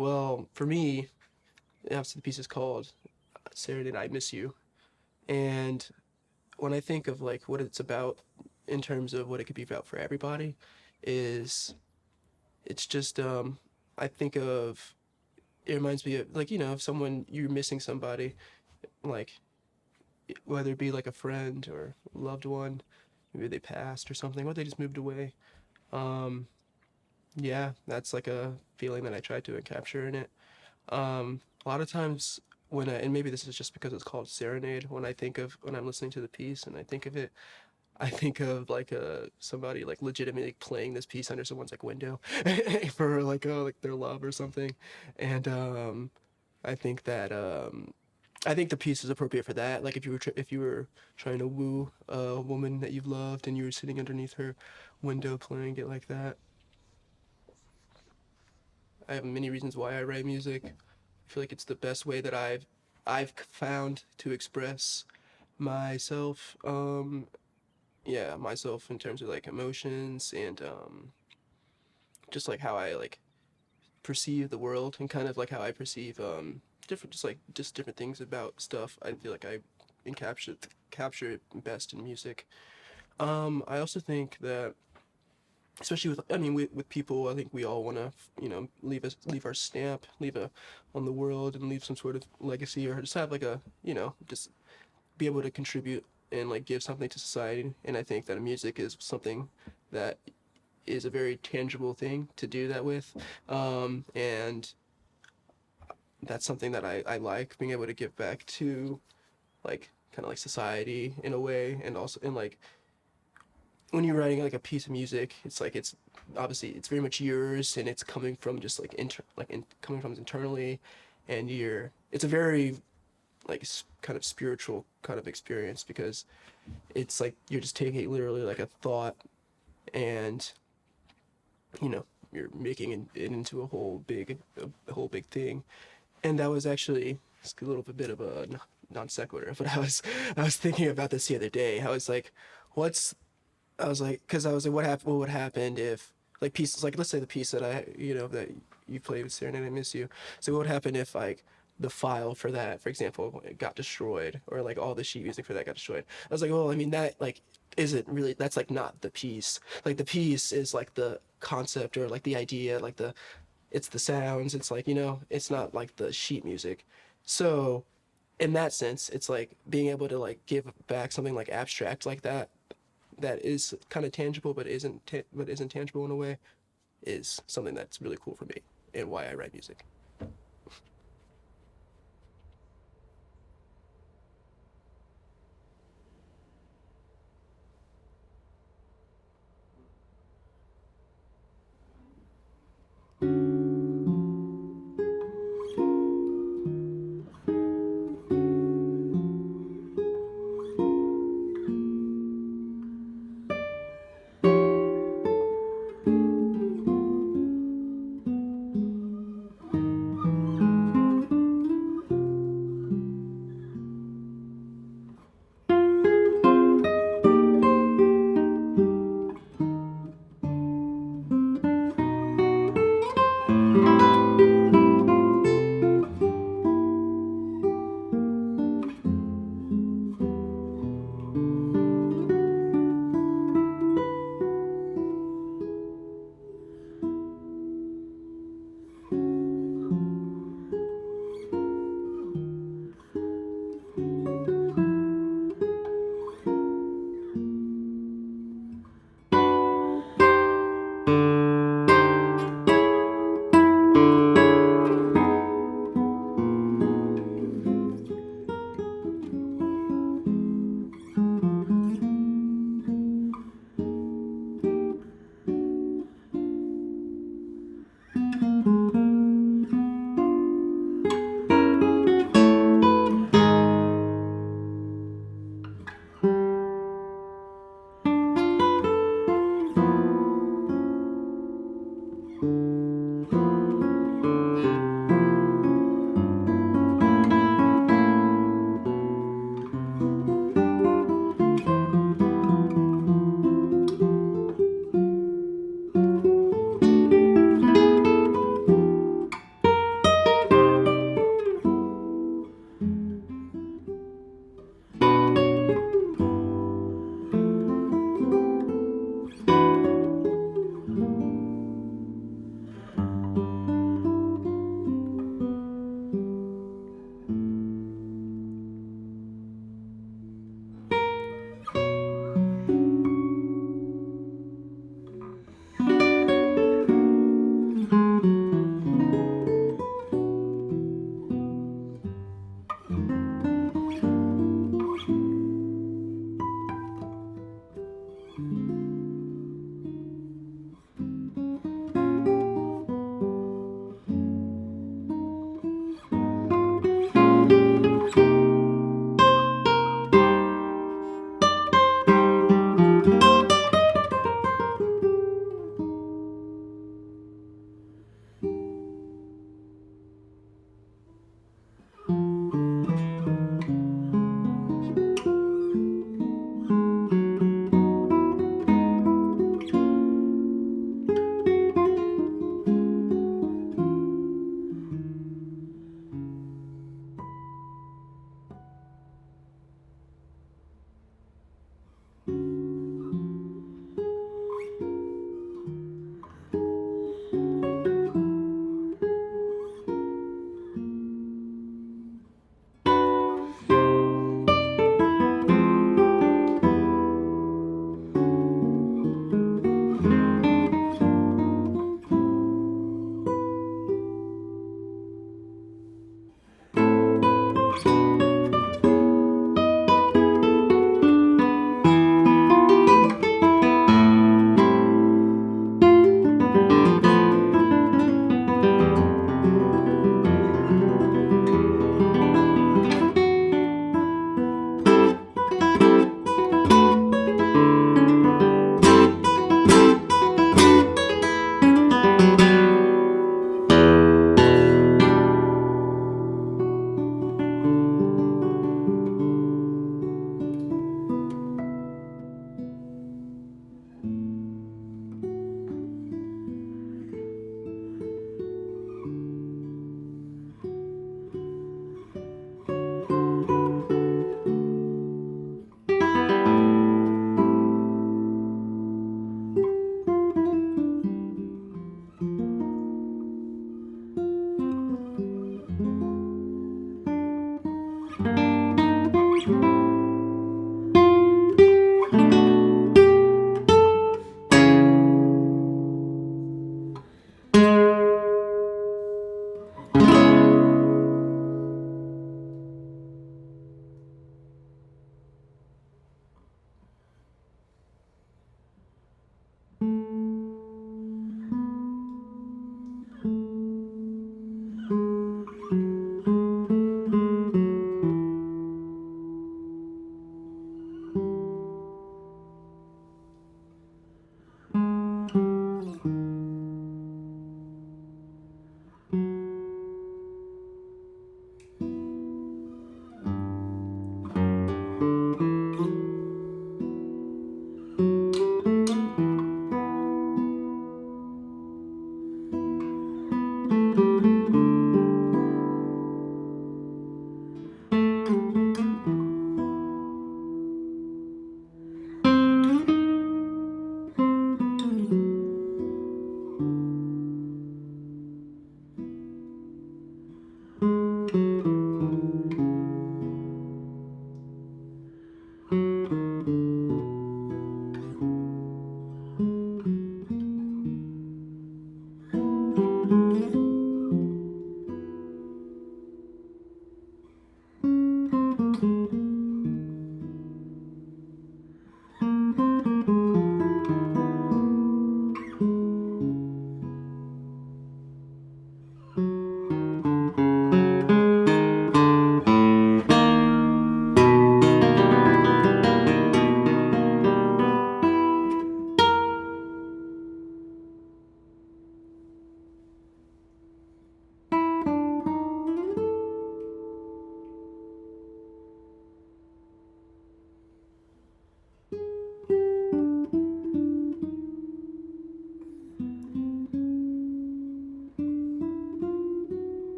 Well, for me, obviously the piece is called Serenade, I Miss You. And when I think of like what it's about in terms of what it could be about for everybody, is it's just I think of it reminds me of like if someone you're missing somebody, like whether it be like a friend or loved one, maybe they passed or something, or they just moved away. Um, yeah, that's like a feeling that I try to capture in it. A lot of times and maybe this is just because it's called Serenade, when I'm listening to the piece and I think of it, I think of like somebody like legitimately playing this piece under someone's like window for like their love or something, and I think that I think the piece is appropriate for that. Like if you were trying to woo a woman that you've loved and you were sitting underneath her window playing it like that. I have many reasons why I write music. I feel like it's the best way that I've found to express myself. Yeah, myself in terms of like emotions and just like how I like perceive the world and kind of like how I perceive different just different things about stuff. I feel like I capture it best in music. I also think that especially with with people, I think we all want to leave our stamp, leave a on the world and leave some sort of legacy or just have like a just be able to contribute and like give something to society. And I think that music is something that is a very tangible thing to do that with. And that's something that I like being able to give back to like kind of like society in a way. And also in like when you're writing like a piece of music, it's like it's obviously it's very much yours and it's coming from just like coming from internally, and it's a very like kind of spiritual kind of experience because it's like you're just taking literally like a thought and you're making it into a whole big thing. And that was actually it's a little bit of a non sequitur, but I was thinking about this the other day. What's I was like, because I was like, what would happen if like pieces like let's say the piece that that you played with Serenade, I Miss You. So what would happen if like the file for that, for example, it got destroyed, or like all the sheet music for that got destroyed? I was like, well, I mean that like isn't really that's like not the piece. Like the piece is like the concept or like the idea, like it's the sounds. It's like it's not like the sheet music. So in that sense, it's like being able to like give back something like abstract like that is kind of tangible but isn't tangible in a way is something that's really cool for me and why I write music.